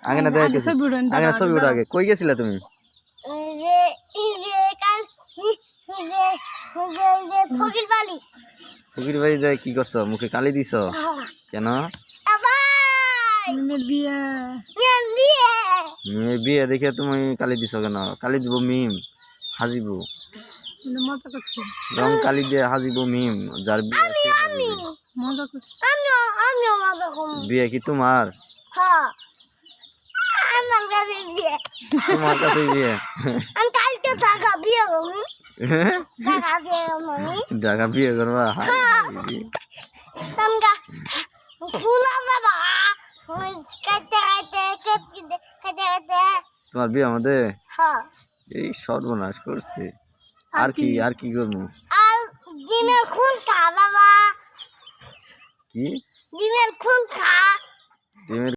আগে না দেখে আগে না ছবি উঠো আগে কই গেছিলা তুমি ফকির বাড়ি যাই কি করছো মুখে কালি দিছ কেন মেয়ের বিয়ে দেখে তুমি কালি দিছ কেন কালি দিব মিম হাজিব রং কালি দিয়ে হাজিব মিম যার বিয়ে কি তোমার তোমার কাছে বিয়ে ঢাকা বিয়ে করবা তোমার বিয়ে আমাদের এই সর্বনাশ করছে আর কি করবো কি ডিমের